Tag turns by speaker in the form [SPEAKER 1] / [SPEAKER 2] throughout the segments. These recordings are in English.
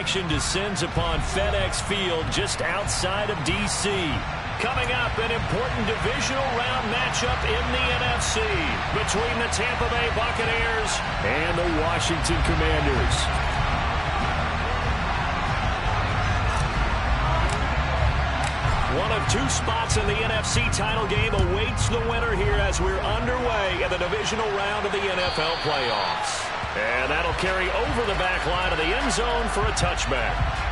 [SPEAKER 1] action descends upon FedEx Field just outside of D.C. Coming up, an important divisional round matchup in the NFC between the Tampa Bay Buccaneers and the Washington Commanders. One of two spots in the NFC title game awaits the winner here as we're underway in the divisional round of the NFL playoffs. And that'll carry over the back line of the end zone for a touchback.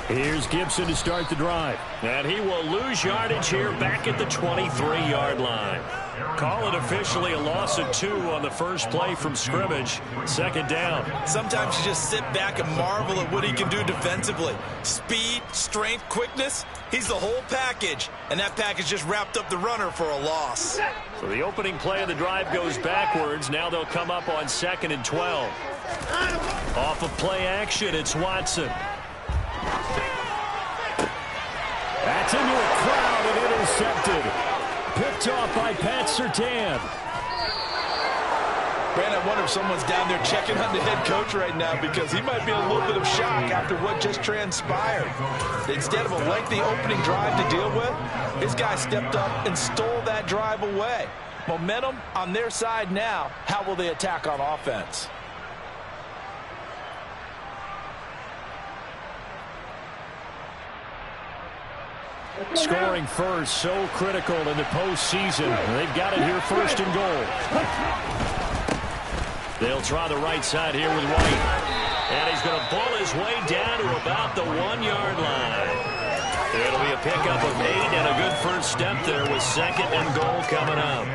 [SPEAKER 1] Here's Gibson to start the drive. And he will lose yardage here back at the 23-yard line. Call it officially a loss of 2 on the first play from scrimmage. Second down.
[SPEAKER 2] Sometimes you just sit back and marvel at what he can do defensively. Speed, strength, quickness. He's the whole package. And that package just wrapped up the runner for a loss.
[SPEAKER 1] So the opening play of the drive goes backwards. Now they'll come up on 2nd and 12. Off of play action, it's Watson. That's into a crowd and intercepted. Picked off by Pat Surtain.
[SPEAKER 2] Brandon, I wonder if someone's down there checking on the head coach right now because he might be in a little bit of shock after what just transpired. Instead of a lengthy opening drive to deal with, his guy stepped up and stole that drive away. Momentum on their side now. How will they attack on offense?
[SPEAKER 1] Scoring first, so critical in the postseason. They've got it here, 1st and goal. They'll try the right side here with White. And he's going to ball his way down to about the 1-yard line. It'll be a pickup of 8 and a good first step there with 2nd and goal coming up.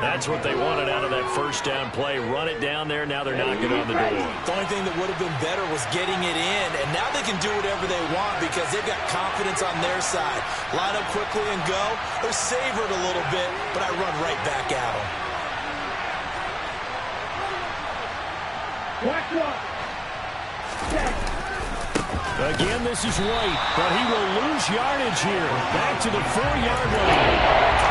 [SPEAKER 1] That's what they wanted out of that first down play. Run it down there. Now they're knocking on the door.
[SPEAKER 2] The only thing that would have been better was getting it in. And now they can do whatever they want because they've got confidence on their side. Line up quickly and go, or savor it a little bit, but I run right back at them.
[SPEAKER 1] Again, this is White, but he will lose yardage here. Back to the 4-yard line.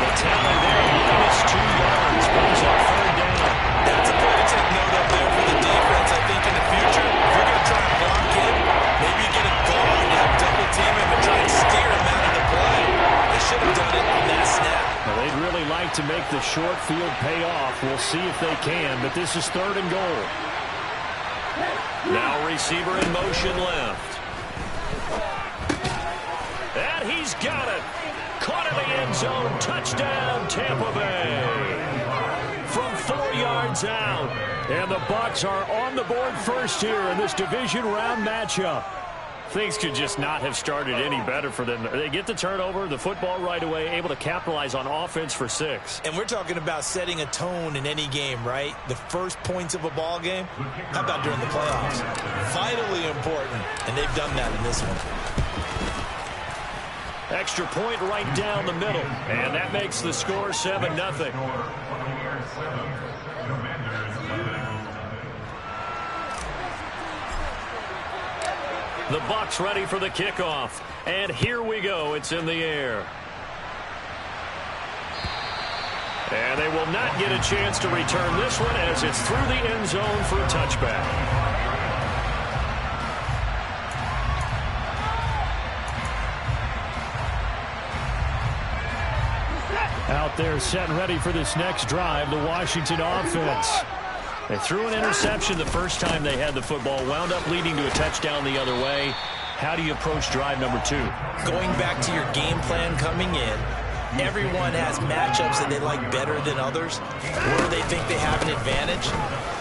[SPEAKER 1] The tally there, minus 2 yards. Brings up 3rd down.
[SPEAKER 2] That's a play to take note of there for the defense. I think in the future, if you're going to try and block him, maybe you get a guard and have double team him and try and steer him out of the play. They should have done it on that snap.
[SPEAKER 1] Well, they'd really like to make the short field pay off. We'll see if they can, but this is 3rd and goal. Now receiver in motion left. And he's got it. Caught in the end zone. Touchdown, Tampa Bay. From 4 yards out. And the Bucs are on the board first here in this division round matchup. Things could just not have started any better for them. They get the turnover, the football right away, able to capitalize on offense for 6.
[SPEAKER 2] And we're talking about setting a tone in any game, right? The first points of a ball game. How about during the playoffs? Vitally important, and they've done that in this one.
[SPEAKER 1] Extra point right down the middle, and that makes the score 7-0. The Bucs ready for the kickoff. And here we go. It's in the air. And they will not get a chance to return this one as it's through the end zone for a touchback. Out there set and ready for this next drive, the Washington offense. They threw an interception the first time they had the football, wound up leading to a touchdown the other way. How do you approach drive number 2?
[SPEAKER 2] Going back to your game plan coming in, everyone has matchups that they like better than others, where they think they have an advantage.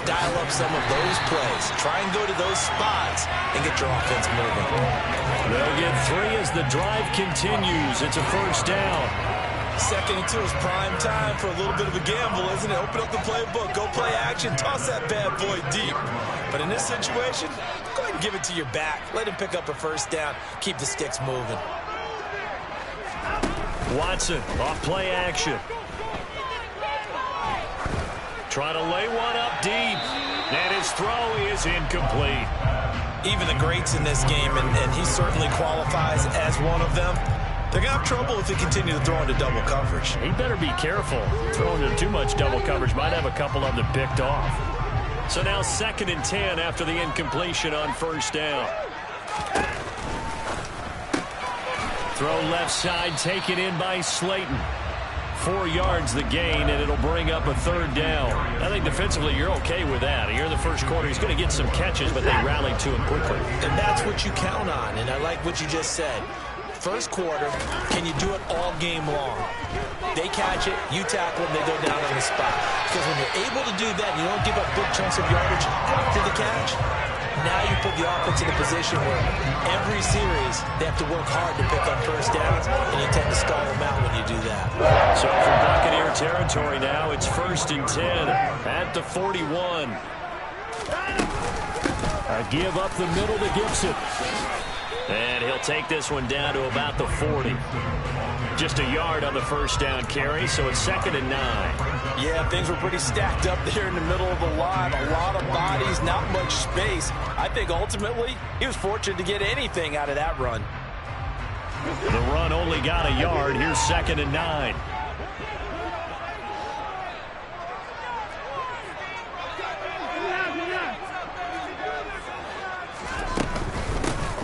[SPEAKER 2] Dial up some of those plays. Try and go to those spots and get your offense moving.
[SPEAKER 1] They'll get 3 as the drive continues. It's a first down.
[SPEAKER 2] 2nd and 2 is prime time for a little bit of a gamble, isn't it? Open up the playbook, go play action, toss that bad boy deep. But in this situation, go ahead and give it to your back. Let him pick up a first down. Keep the sticks moving.
[SPEAKER 1] Watson off play action. Trying to lay one up deep. And his throw is incomplete.
[SPEAKER 2] Even the greats in this game, and he certainly qualifies as one of them, they're going to have trouble if they continue to throw into double coverage.
[SPEAKER 1] He better be careful. Throwing into too much double coverage might have a couple of them picked off. So now 2nd and 10 after the incompletion on first down. Throw left side, taken in by Slayton. 4 yards the gain, and it'll bring up a 3rd down. I think defensively you're okay with that. Here in the first quarter, he's going to get some catches, but they rallied to him quickly.
[SPEAKER 2] And that's what you count on, and I like what you just said. First quarter, can you do it all game long? They catch it, you tackle them, they go down on the spot. Because when you're able to do that, you don't give up big chunks of yardage after the catch, now you put the offense in a position where every series they have to work hard to pick up first downs, and you tend to stall them out when you do that.
[SPEAKER 1] So from Buccaneer territory now, it's 1st and 10 at the 41. A give up the middle to Gibson. And he'll take this one down to about the 40. Just a yard on the first down carry, so it's 2nd and 9.
[SPEAKER 2] Yeah, things were pretty stacked up there in the middle of the line. A lot of bodies, not much space. I think ultimately he was fortunate to get anything out of that run.
[SPEAKER 1] The run only got a yard. Here's 2nd and 9.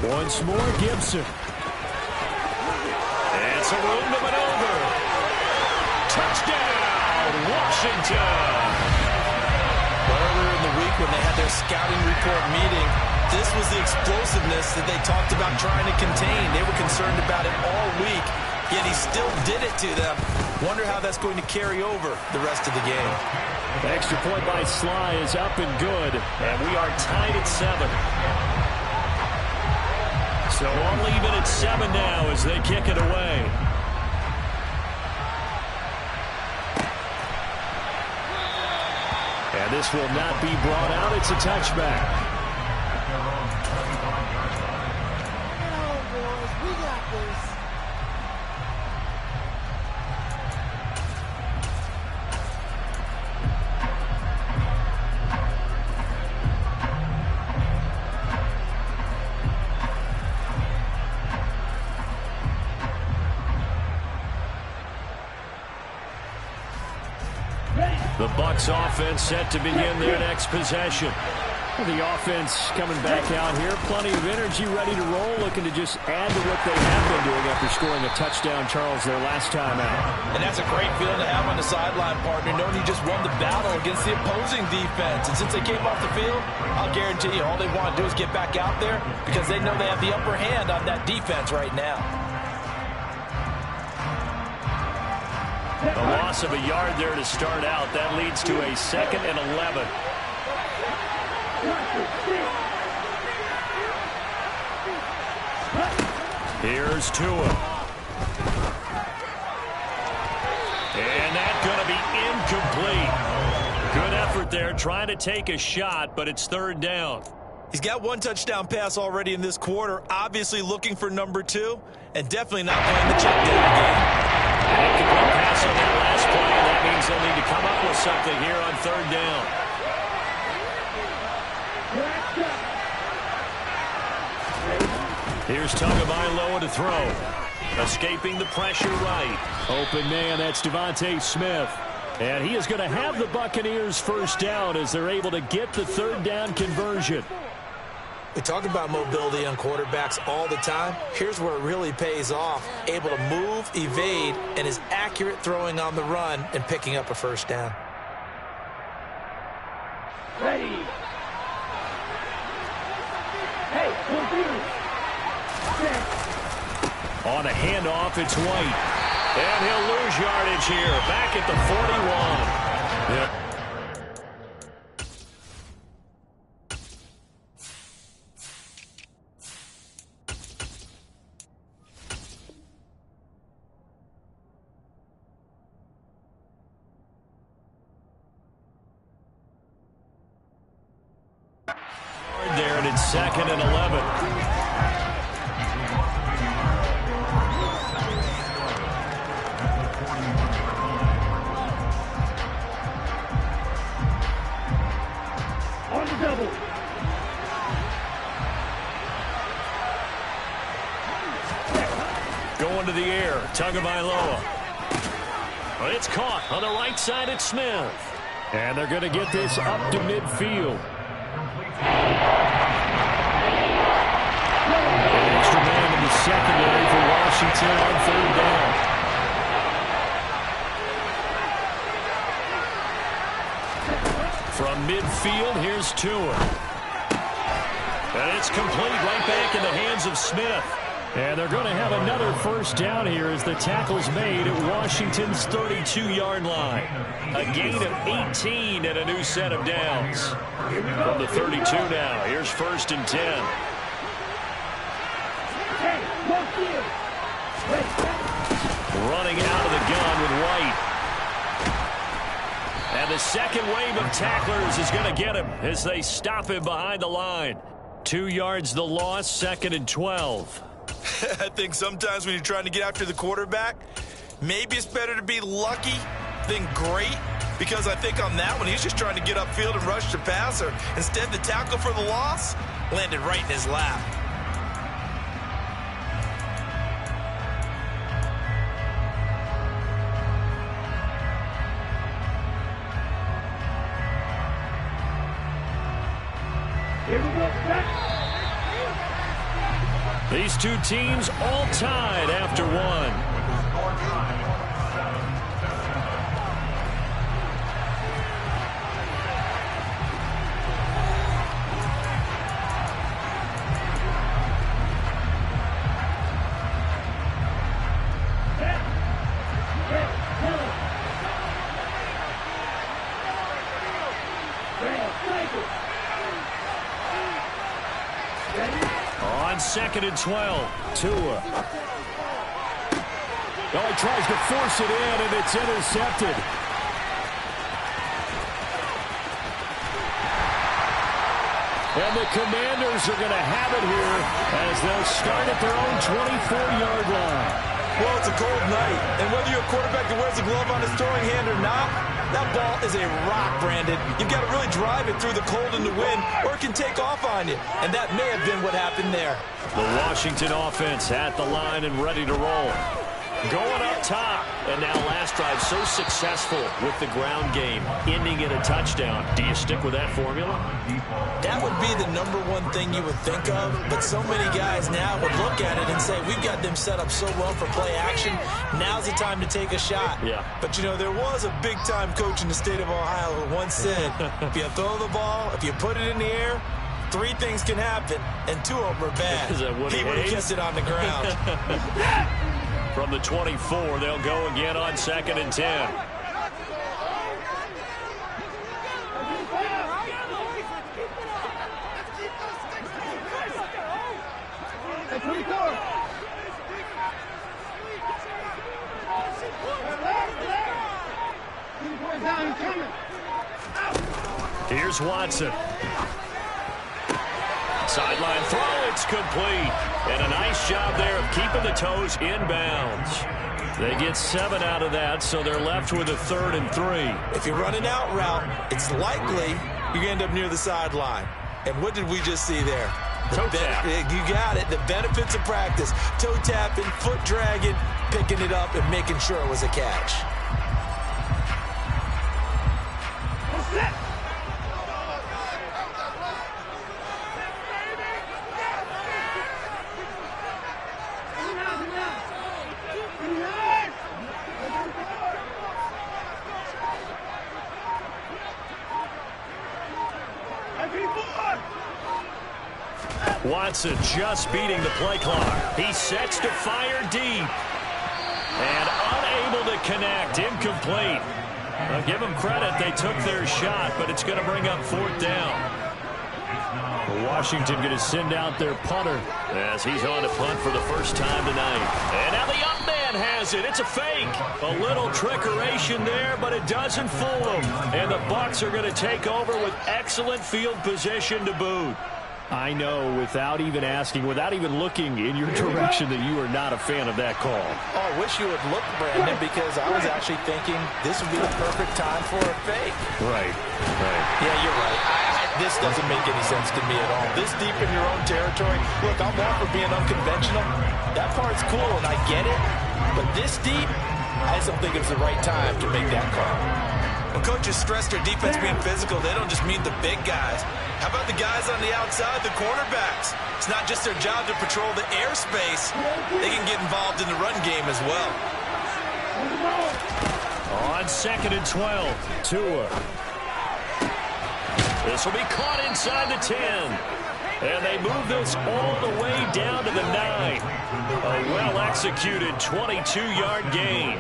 [SPEAKER 1] Once more, Gibson. It's a room to maneuver. Touchdown, Washington.
[SPEAKER 2] Earlier in the week when they had their scouting report meeting, this was the explosiveness that they talked about trying to contain. They were concerned about it all week, yet he still did it to them. Wonder how that's going to carry over the rest of the game.
[SPEAKER 1] The extra point by Sly is up and good, and we are tied at 7. So all even at 7 now as they kick it away. And this will not be brought out. It's a touchback.
[SPEAKER 3] We got this.
[SPEAKER 1] The Bucs offense set to begin their next possession. The offense coming back out here. Plenty of energy, ready to roll, looking to just add to what they have been doing after scoring a touchdown, Charles, their last time out.
[SPEAKER 2] And that's a great feeling to have on the sideline, partner, knowing you just won the battle against the opposing defense. And since they came off the field, I'll guarantee you all they want to do is get back out there because they know they have the upper hand on that defense right now.
[SPEAKER 1] A loss of a yard there to start out. That leads to a 2nd and 11. Here's Tua. And that's going to be incomplete. Good effort there trying to take a shot, but it's 3rd down.
[SPEAKER 2] He's got 1 touchdown pass already in this quarter, obviously looking for number 2, and definitely not playing the check down game.
[SPEAKER 1] An incomplete pass on that last play, and that means they'll need to come up with something here on 3rd down. Here's Tagovailoa to throw. Escaping the pressure right. Open man, that's Devontae Smith. And he is going to have the Buccaneers first down as they're able to get the 3rd down conversion.
[SPEAKER 2] We talk about mobility on quarterbacks all the time. Here's where it really pays off. Able to move, evade, and is accurate throwing on the run and picking up a first down.
[SPEAKER 3] Ready. Hey,
[SPEAKER 1] on a handoff, it's White. And he'll lose yardage here. Back at the 41. Yeah. There, and it's 2nd and 11. Tagovailoa. It's caught on the right side at Smith. And they're going to get this up to midfield. An extra man in the secondary for Washington on third down. From midfield, here's Tua. And it's complete right back in the hands of Smith. And they're going to have another first down here as the tackle's made at Washington's 32-yard line. A gain of 18 and a new set of downs. From the 32 now, here's 1st and 10. Running out of the gun with White. And the second wave of tacklers is going to get him as they stop him behind the line. 2 yards the loss, 2nd and 12.
[SPEAKER 2] I think sometimes when you're trying to get after the quarterback, maybe it's better to be lucky than great, because I think on that one, he's just trying to get upfield and rush the passer. Instead, the tackle for the loss landed right in his lap.
[SPEAKER 3] Here we go.
[SPEAKER 1] These two teams all tied after one. On 2nd and 12, Tua. Oh, he tries to force it in, and it's intercepted. And the Commanders are going to have it here as they'll start at their own 24-yard line.
[SPEAKER 2] Well, it's a cold night, and whether you're a quarterback that wears a glove on his throwing hand or not, that ball is a rock, Brandon. You've got to really drive it through the cold and the wind, or it can take off on you. And that may have been what happened there.
[SPEAKER 1] The Washington offense at the line and ready to roll. Going up top. And now last drive so successful with the ground game, ending in a touchdown. Do you stick with that formula?
[SPEAKER 2] That would be the #1 thing you would think of, but so many guys now would look at it and say, we've got them set up so well for play action. Now's the time to take a shot.
[SPEAKER 1] Yeah.
[SPEAKER 2] But, you know, there was a big-time coach in the state of Ohio who once said, if you throw the ball, if you put it in the air, 3 things can happen, and 2 of them are bad.
[SPEAKER 1] Is that Woody
[SPEAKER 2] He would have
[SPEAKER 1] Hayes?
[SPEAKER 2] kept it on the ground.
[SPEAKER 1] From the 24, they'll go again on 2nd and 10. Here's Watson. Sideline throw, it's complete. And a nice job there of keeping the toes inbounds. They get 7 out of that, so they're left with a 3rd and 3.
[SPEAKER 2] If you're running out route, it's likely you're going to end up near the sideline. And what did we just see there?
[SPEAKER 1] Toe tap.
[SPEAKER 2] You got it. The benefits of practice. Toe tapping, foot dragging, picking it up, and making sure it was a catch.
[SPEAKER 1] Watson just beating the play clock. He sets to fire deep. And unable to connect. Incomplete. I'll give them credit. They took their shot, but it's going to bring up 4th down. Washington going to send out their punter as he's on to punt for the first time tonight. And now the young man has it. It's a fake. A little trickeration there, but it doesn't fool them. And the Bucs are going to take over with excellent field position to boot. I know, without even asking, without even looking in your direction, that you are not a fan of that call.
[SPEAKER 2] Oh, I wish you would look, Brandon, because I was actually thinking this would be the perfect time for a fake.
[SPEAKER 1] Right.
[SPEAKER 2] Yeah, you're right. This doesn't make any sense to me at all. This deep in your own territory. Look, I'm all for being unconventional. That part's cool, and I get it. But this deep, I just don't think it's the right time to make that call.
[SPEAKER 4] When coaches stress their defense being physical, they don't just mean the big guys. How about the guys on the outside, the cornerbacks? It's not just their job to patrol the airspace. They can get involved in the run game as well.
[SPEAKER 1] On 2nd and 12, Tua. This will be caught inside the 10. And they move this all the way down to the 9. A well-executed 22-yard gain.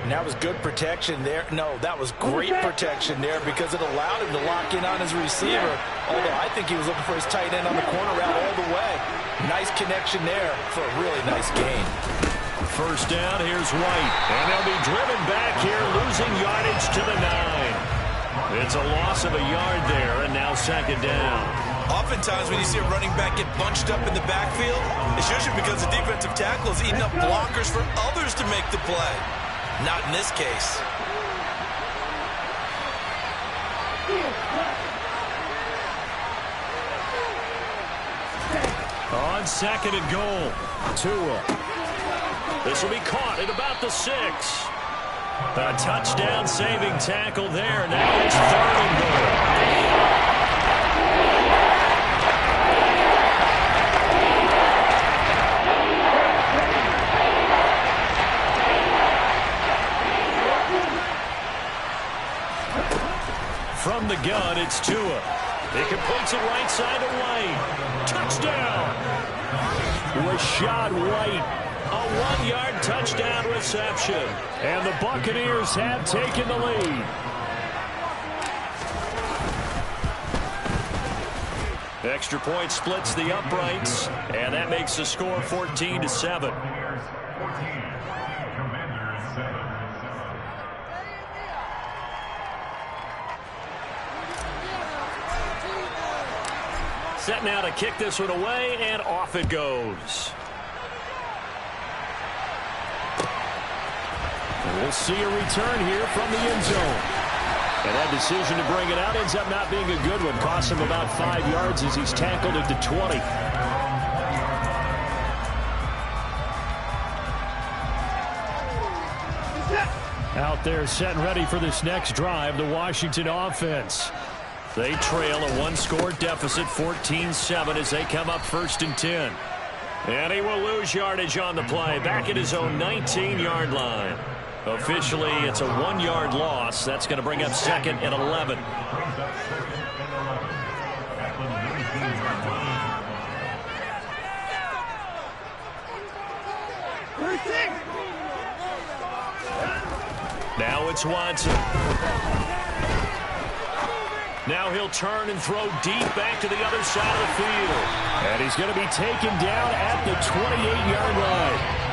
[SPEAKER 2] And that was good protection there. No, that was great protection there because it allowed him to lock in on his receiver. Although I think he was looking for his tight end on the corner route all the way. Nice connection there for a really nice gain.
[SPEAKER 1] First down, here's White. And they'll be driven back here, losing yardage to the 9. It's a loss of a yard there, and now 2nd down.
[SPEAKER 4] Oftentimes when you see a running back get bunched up in the backfield, it's usually because the defensive tackle is eating up blockers for others to make the play. Not in this case.
[SPEAKER 1] On 2nd and goal, Tua. This will be caught at about the 6. A touchdown-saving tackle there. Now it's 3rd and goal. From the gun, it's Tua. He completes it right side to White. Touchdown! Rachaad White. A 1-yard touchdown reception. And the Buccaneers have taken the lead. Extra point splits the uprights, and that makes the score 14-7. Set now to kick this one away, and off it goes. And we'll see a return here from the end zone. And that decision to bring it out ends up not being a good one. Costs him about 5 yards as he's tackled at the 20. Out there set and ready for this next drive, the Washington offense. They trail a 1-score deficit, 14-7, as they come up 1st and 10. And he will lose yardage on the play, back at his own 19-yard line. Officially, it's a 1-yard loss. That's going to bring up 2nd and 11. Now it's Watson. Now he'll turn and throw deep back to the other side of the field. And he's going to be taken down at the 28-yard line.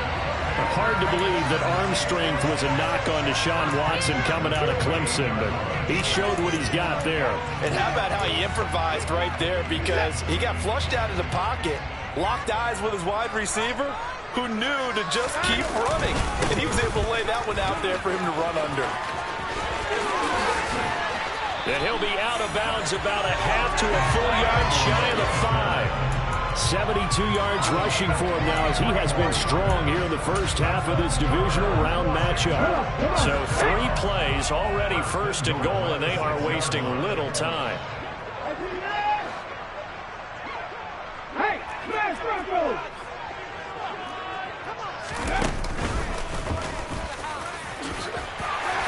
[SPEAKER 1] Hard to believe that arm strength was a knock on Deshaun Watson coming out of Clemson, but he showed what he's got there.
[SPEAKER 2] And how about how he improvised right there, because he got flushed out of the pocket, locked eyes with his wide receiver, who knew to just keep running. And he was able to lay that one out there for him to run under.
[SPEAKER 1] And he'll be out of bounds about a half to a full yard shy of the 5. 72 yards rushing for him now, as he has been strong here in the first half of this divisional round matchup. So 3 plays already 1st and goal, and they are wasting little time.
[SPEAKER 3] Hey, smash Broncos!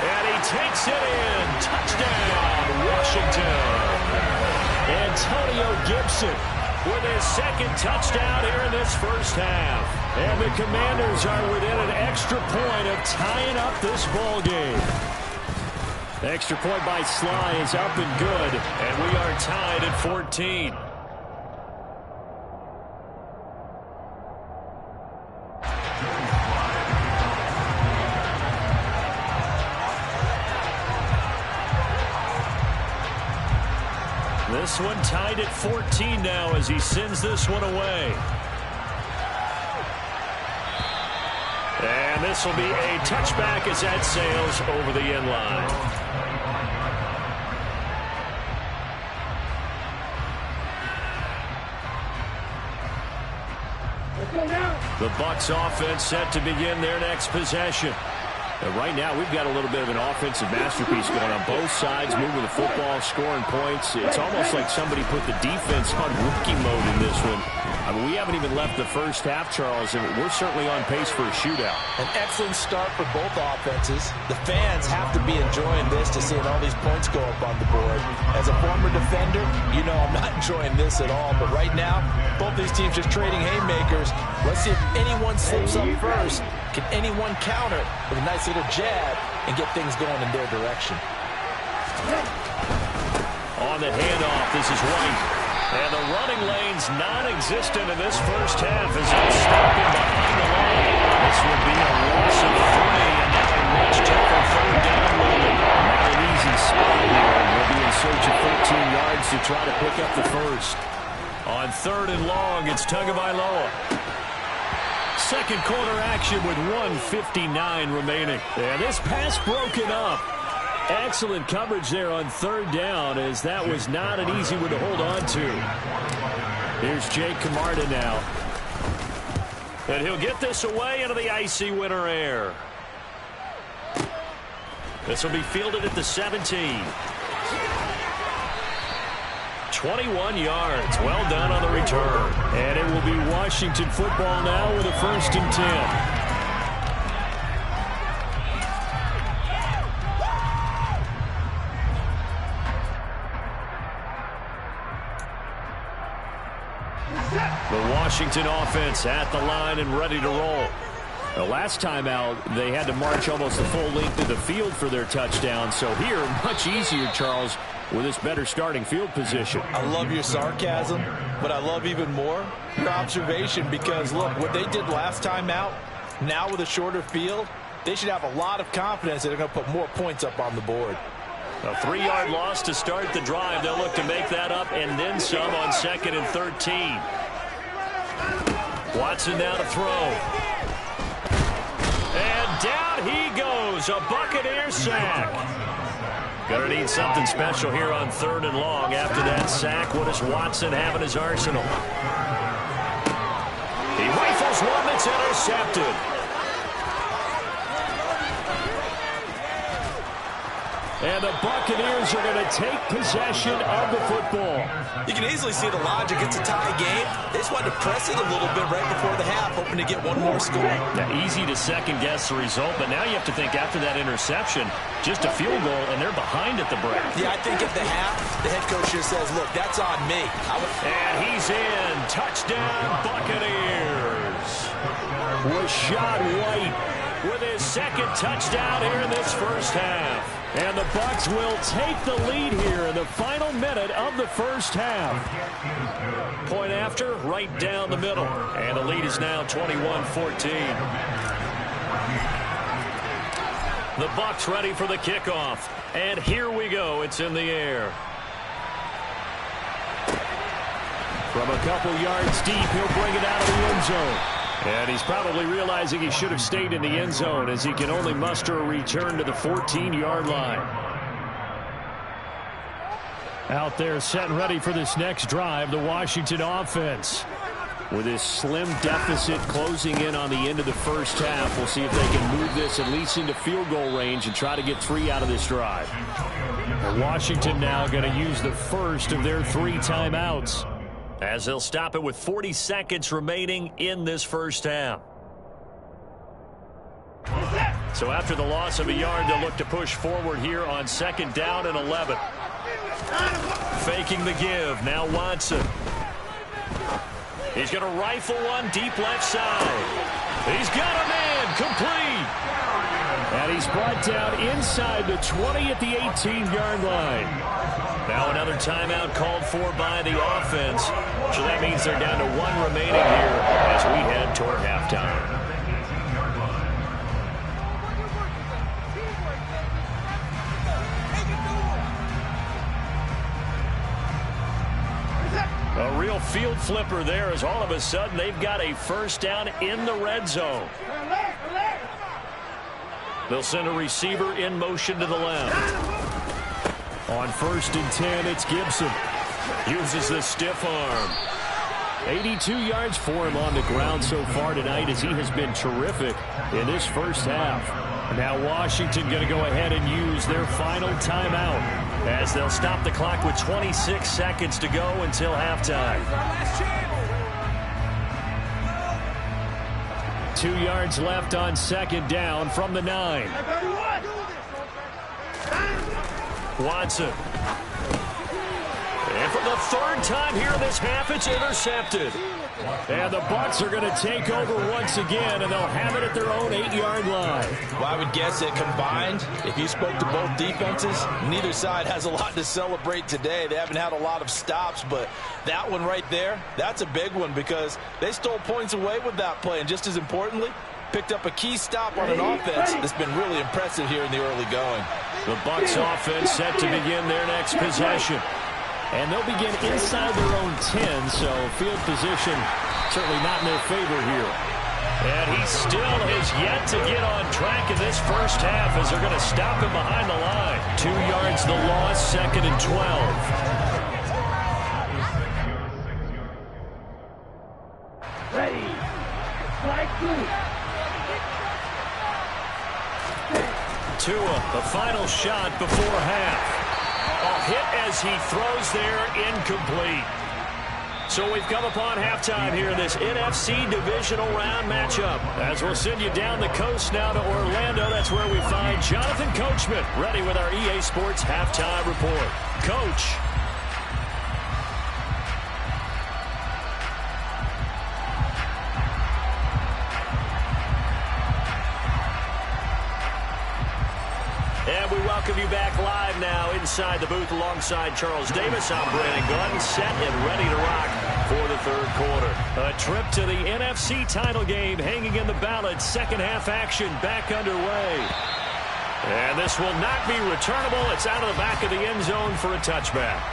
[SPEAKER 1] And he takes it in. Touchdown, Washington. Antonio Gibson with his 2nd touchdown here in this first half. And the Commanders are within an extra point of tying up this ball game. Extra point by Sly is up and good, and we are tied at 14. This one tied at 14 now as he sends this one away. And this will be a touchback as that sails over the end line.
[SPEAKER 3] Let's go now.
[SPEAKER 1] The Bucs offense set to begin their next possession. And right now, we've got a little bit of an offensive masterpiece going on both sides, moving the football, scoring points. It's almost like somebody put the defense on rookie mode in this one. I mean, we haven't even left the first half, Charles, and we're certainly on pace for a shootout.
[SPEAKER 2] An excellent start for both offenses. The fans have to be enjoying this to seeing all these points go up on the board. As a former defender, you know I'm not enjoying this at all. But right now, both these teams just trading haymakers. Let's see if anyone slips up first. Can anyone counter with a nice little jab and get things going in their direction?
[SPEAKER 1] On the handoff, this is White. And the running lane's non-existent in this first half as they'll stop him behind the line. This would be a loss of 3, and now a much tougher third down moment. Not an easy spot here, and we'll be in search of 13 yards to try to pick up the first. On 3rd and long, it's Tagovailoa. Second quarter action with 1:59 remaining. And this pass broken up. Excellent coverage there on 3rd down, as that was not an easy one to hold on to. Here's Jake Camarda now. And he'll get this away into the icy winter air. This will be fielded at the 17. 21 yards. Well done on the return. And it will be Washington football now with a 1st and 10. The Washington offense at the line and ready to roll. The last time out, they had to march almost the full length of the field for their touchdown. So here, much easier, Charles, with this better starting field position.
[SPEAKER 2] I love your sarcasm, but I love even more your observation, because, look, what they did last time out, now with a shorter field, they should have a lot of confidence that they're going to put more points up on the board.
[SPEAKER 1] A 3-yard loss to start the drive. They'll look to make that up and then some on 2nd and 13. Watson now to throw. And down he goes. A Buccaneer sack. Gonna need something special here on 3rd and long. After that sack, what does Watson have in his arsenal? He rifles one that's intercepted. And the Buccaneers are going to take possession of the football.
[SPEAKER 4] You can easily see the logic. It's a tie game. They just wanted to press it a little bit right before the half, hoping to get one more score.
[SPEAKER 1] Now, easy to second-guess the result, but now you have to think after that interception, just a field goal, and they're behind at the break.
[SPEAKER 2] Yeah, I think at the half, the head coach just says, look, that's on me.
[SPEAKER 1] And he's in. Touchdown, Buccaneers. Rachaad White with his 2nd touchdown here in this first half. And the Bucs will take the lead here in the final minute of the first half. Point after, right down the middle. And the lead is now 21-14. The Bucs ready for the kickoff. And here we go. It's in the air. From a couple yards deep, he'll bring it out of the end zone. And he's probably realizing he should have stayed in the end zone, as he can only muster a return to the 14-yard line. Out there set and ready for this next drive, the Washington offense. With this slim deficit closing in on the end of the first half, we'll see if they can move this at least into field goal range and try to get 3 out of this drive. Washington now going to use the first of their 3 timeouts, as they'll stop it with 40 seconds remaining in this first half. So after the loss of a yard, they'll look to push forward here on 2nd down and 11. Faking the give. Now Watson. He's going to rifle one deep left side. He's got a man. Complete. And he's brought down inside the 20 at the 18-yard line. Now another timeout called for by the offense. So that means they're down to 1 remaining here as we head toward halftime. A real field flipper there, as all of a sudden they've got a first down in the red zone. They'll send a receiver in motion to the left. On 1st and 10, it's Gibson. Uses the stiff arm. 82 yards for him on the ground so far tonight as he has been terrific in this first half. Now Washington going to go ahead and use their final timeout as they'll stop the clock with 26 seconds to go until halftime. 2 yards left on second down from the 9. Watson. And for the third time here in this half, it's intercepted. And the Bucs are going to take over once again, and they'll have it at their own 8-yard line.
[SPEAKER 2] Well, I would guess that combined, if you spoke to both defenses, neither side has a lot to celebrate today. They haven't had a lot of stops, but that one right there, that's a big one because they stole points away with that play. And just as importantly, picked up a key stop on an offense that's been really impressive here in the early going.
[SPEAKER 1] The Bucs offense set to begin their next possession. And they'll begin inside their own 10, so field position certainly not in their favor here. And he still has yet to get on track in this first half as they're going to stop him behind the line. 2 yards the loss, second and 12.
[SPEAKER 3] Ready. Flag 2.
[SPEAKER 1] Tua, the final shot before half. A hit as he throws there, incomplete. So we've come upon halftime here in this NFC divisional round matchup. As we'll send you down the coast now to Orlando, that's where we find Jonathan Coachman ready with our EA Sports halftime report. Coach. And we welcome you back live now inside the booth alongside Charles Davis. I'm Brandon Gordon, set and ready to rock for the third quarter. A trip to the NFC title game hanging in the balance. Second half action back underway. And this will not be returnable. It's out of the back of the end zone for a touchback.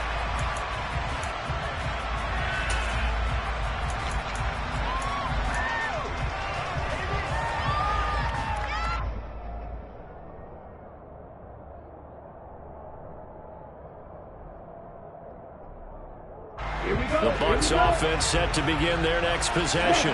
[SPEAKER 1] The Bucs offense set to begin their next possession.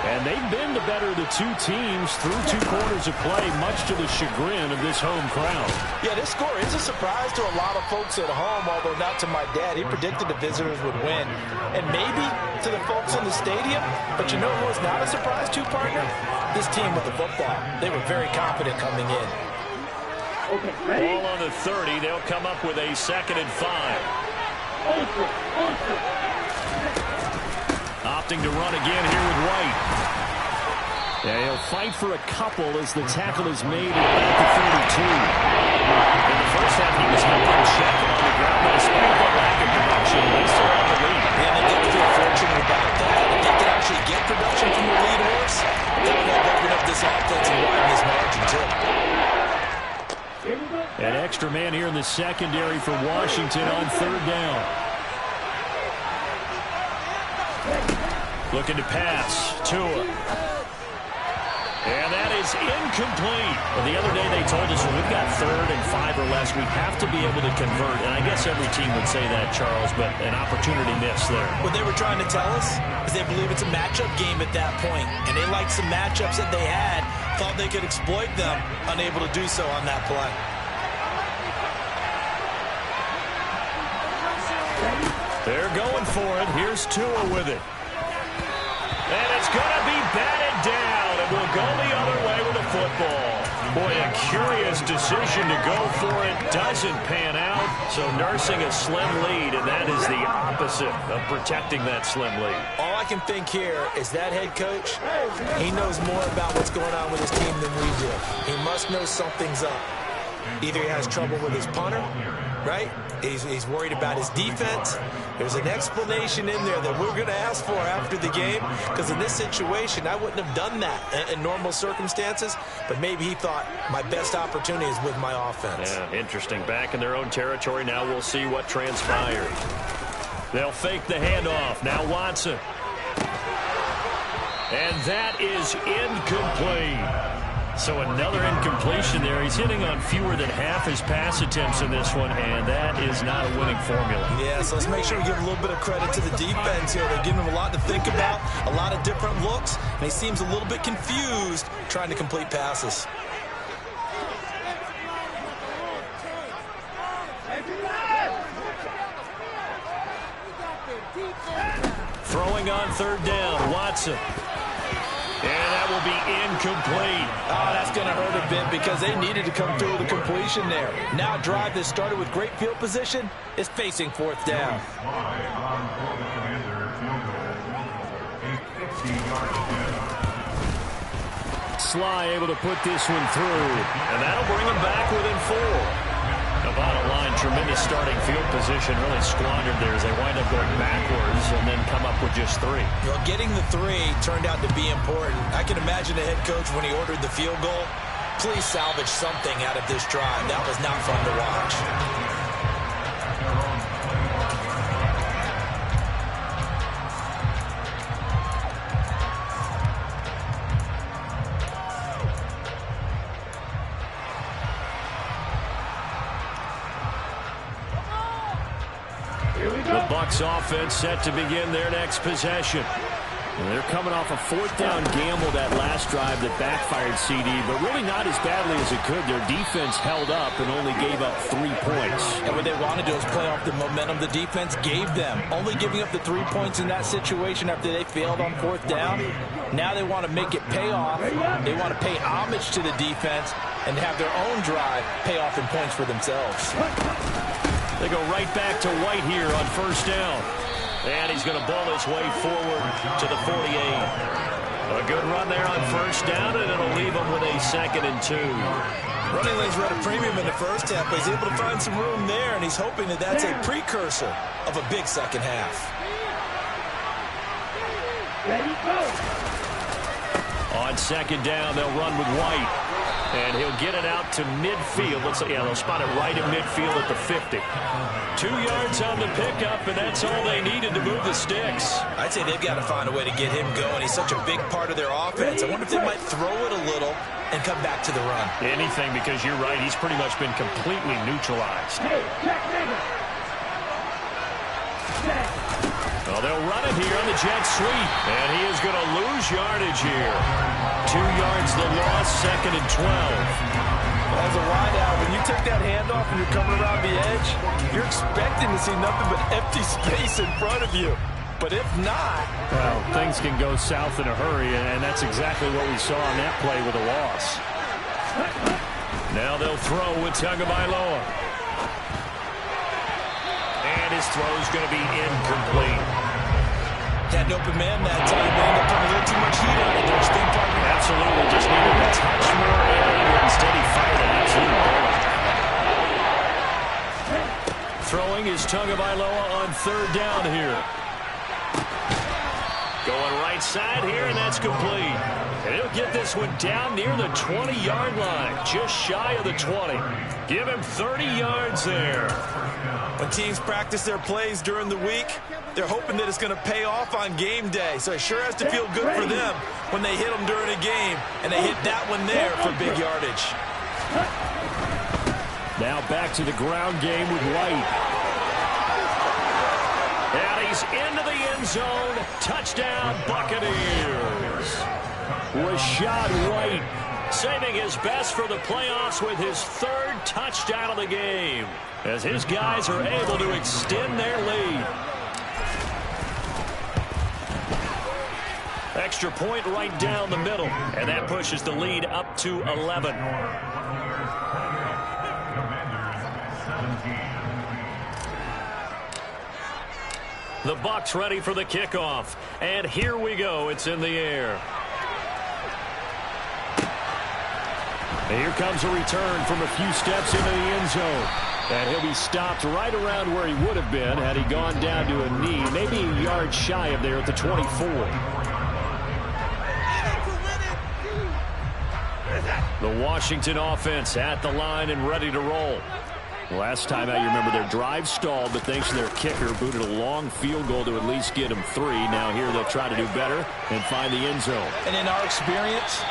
[SPEAKER 1] And they've been the better of the two teams through 2 quarters of play, much to the chagrin of this home crowd.
[SPEAKER 2] Yeah, this score is a surprise to a lot of folks at home, although not to my dad. He predicted the visitors would win. And maybe to the folks in the stadium. But you know who was not a surprise to, partner? This team with the football. They were very confident coming in.
[SPEAKER 1] Ball on the 30. They'll come up with a 2nd and 5. Opting to run again here with White. Yeah, he'll fight for a couple as the tackle is made at about the 32. In the first half, he was held in check on the ground, but despite the lack of production, they still have the lead.
[SPEAKER 2] Yeah, they did feel fortunate about that. If they could actually get production from the lead horse, that would help open up this offense and widen this margin, too.
[SPEAKER 1] An extra man here in the secondary for Washington on 3rd down. Looking to pass. Tua. And that is incomplete. Well, the other day they told us when we've got 3rd and 5 or less, we have to be able to convert. And I guess every team would say that, Charles, but an opportunity missed there.
[SPEAKER 4] What they were trying to tell us is they believe it's a matchup game at that point. And they liked some matchups that they had, thought they could exploit them, unable to do so on that play.
[SPEAKER 1] They're going for it. Here's Tua with it. And it's going to be batted down, and we'll go the other way with the football. Boy, a curious decision to go for it. Doesn't pan out, so nursing a slim lead, and that is the opposite of protecting that slim lead.
[SPEAKER 4] All I can think here is that head coach, he knows more about what's going on with his team than we do. He must know something's up. Either he has trouble with his punter, right? He's worried about his defense. There's an explanation in there that we're going to ask for after the game, because in this situation, I wouldn't have done that in normal circumstances, but maybe he thought my best opportunity is with my offense.
[SPEAKER 1] Yeah, interesting. Back in their own territory. Now we'll see what transpires. They'll fake the handoff. Now Watson. And that is incomplete. So another incompletion there. He's hitting on fewer than half his pass attempts in this one, and that is not a winning formula.
[SPEAKER 4] Yeah, so let's make sure we give a little bit of credit to the defense here. They're giving him a lot to think about, a lot of different looks, and he seems a little bit confused trying to complete passes.
[SPEAKER 1] Throwing on third down, Watson. And that will be incomplete.
[SPEAKER 2] Oh, that's going to hurt a bit because they needed to come through with a completion there. Now a drive that started with great field position is facing fourth down.
[SPEAKER 1] Sly able to put this one through, and that'll bring him back within 4. The bottom line, tremendous starting field position, really squandered there as they wind up going backwards and then come up with just 3.
[SPEAKER 4] Well, getting the 3 turned out to be important. I can imagine the head coach when he ordered the field goal. Please salvage something out of this drive. That was not fun to watch.
[SPEAKER 1] The Bucs offense set to begin their next possession. And they're coming off a fourth down gamble that last drive that backfired CD, but really not as badly as it could. Their defense held up and only gave up 3 points.
[SPEAKER 2] And what they want to do is play off the momentum the defense gave them. Only giving up the 3 points in that situation after they failed on fourth down. Now they want to make it pay off. They want to pay homage to the defense and have their own drive pay off in points for themselves.
[SPEAKER 1] They go right back to White here on first down. And he's going to ball his way forward to the 48. A good run there on first down, and it'll leave him with a 2nd and 2.
[SPEAKER 4] Running lanes were at a premium in the first half, but he's able to find some room there, and he's hoping that that's a precursor of a big second half.
[SPEAKER 3] Ready, go.
[SPEAKER 1] On second down, they'll run with White. And he'll get it out to midfield. Let's see, yeah, they'll spot it right in midfield at the 50. 2 yards on the pickup, and that's all they needed to move the sticks.
[SPEAKER 4] I'd say they've got to find a way to get him going. He's such a big part of their offense. I wonder if they might throw it a little and come back to the run.
[SPEAKER 1] Anything, because you're right, he's pretty much been completely neutralized.
[SPEAKER 3] Hey, check nigga.
[SPEAKER 1] Well, they'll run it here on the jet sweep, and he is going to lose yardage here. 2 yards the loss, 2nd and 12.
[SPEAKER 2] As a wideout, when you take that handoff and you're coming around the edge, you're expecting to see nothing but empty space in front of you. But if not...
[SPEAKER 1] Well, things can go south in a hurry, and that's exactly what we saw on that play with a loss. Now they'll throw with Tagovailoa. And his throw's going to be incomplete.
[SPEAKER 4] Had an open man that time. They ended up putting a little too much heat on it. Don't you think, partner?
[SPEAKER 1] Absolutely. Just needed a touch more area. Instead, he fired an absolute bullet. Throwing is Tagovailoa on third down here. Going right side here, and that's complete. And he'll get this one down near the 20-yard line, just shy of the 20. Give him 30 yards there.
[SPEAKER 4] When teams practice their plays during the week, they're hoping that it's going to pay off on game day. So it sure has to feel good for them when they hit them during a game, and they hit that one there for big yardage.
[SPEAKER 1] Now back to the ground game with White. And he's into the end zone. Touchdown, Buccaneers. Rachaad White saving his best for the playoffs with his 3rd touchdown of the game, as his guys are able to extend their lead. Extra point right down the middle, and that pushes the lead up to 11. The Bucs ready for the kickoff, and here we go. It's in the air. And here comes a return from a few steps into the end zone. And he'll be stopped right around where he would have been had he gone down to a knee, maybe a yard shy of there at the 24. The Washington offense at the line and ready to roll. Last time out, you remember their drive stalled, but thanks to their kicker, booted a long field goal to at least get them 3. Now here they'll try to do better and find the end zone.
[SPEAKER 2] And in our experience,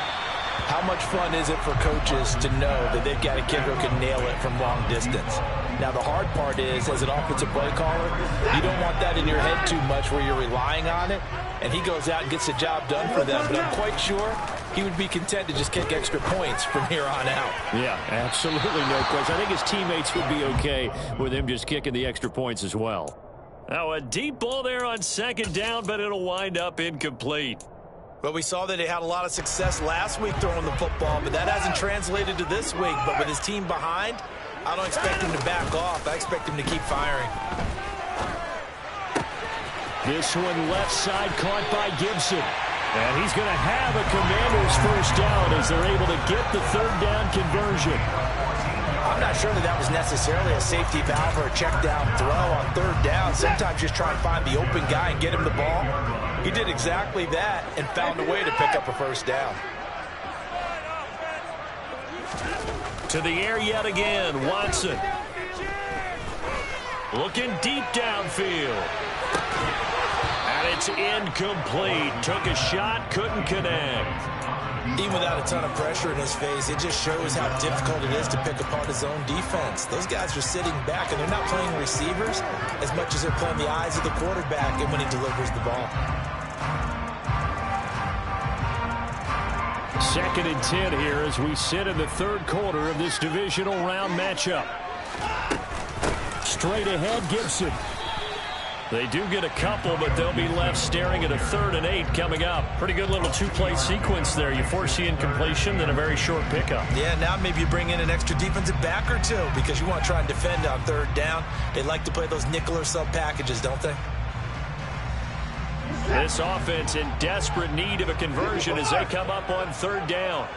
[SPEAKER 2] How much fun is it for coaches to know that they've got a kicker who can nail it from long distance? Now, the hard part is, as an offensive play caller, you don't want that in your head too much where you're relying on it, and he goes out and gets the job done for them. But I'm quite sure he would be content to just kick extra points from here on out.
[SPEAKER 1] Yeah, absolutely no question. I think his teammates would be okay with him just kicking the extra points as well. Now, a deep ball there on second down, but it'll wind up incomplete.
[SPEAKER 4] Well, we saw that he had a lot of success last week throwing the football, but that hasn't translated to this week. But with his team behind, I don't expect him to back off. I expect him to keep firing.
[SPEAKER 1] This one left side caught by Gibson. And he's going to have a Commanders first down as they're able to get the third down conversion.
[SPEAKER 4] I'm not sure that was necessarily a safety valve or a check down throw on third down. Sometimes just try and find the open guy and get him the ball. He did exactly that and found a way to pick up a first down.
[SPEAKER 1] To the air yet again, Watson. Looking deep downfield. And it's incomplete. Took a shot, couldn't connect.
[SPEAKER 4] Even without a ton of pressure in his face, it just shows how difficult it is to pick apart his own defense. Those guys are sitting back, and they're not playing receivers as much as they're playing the eyes of the quarterback and when he delivers the ball.
[SPEAKER 1] 2nd and 10 here as we sit in the third quarter of this divisional round matchup. Straight ahead, Gibson. They do get a couple, but they'll be left staring at a 3rd and 8 coming up. Pretty good little two-play sequence there. You force the incompletion, then a very short pickup.
[SPEAKER 4] Yeah, now maybe you bring in an extra defensive back or two because you want to try and defend on third down. They like to play those nickel or sub packages, don't they?
[SPEAKER 1] This offense in desperate need of a conversion as they come up on third down.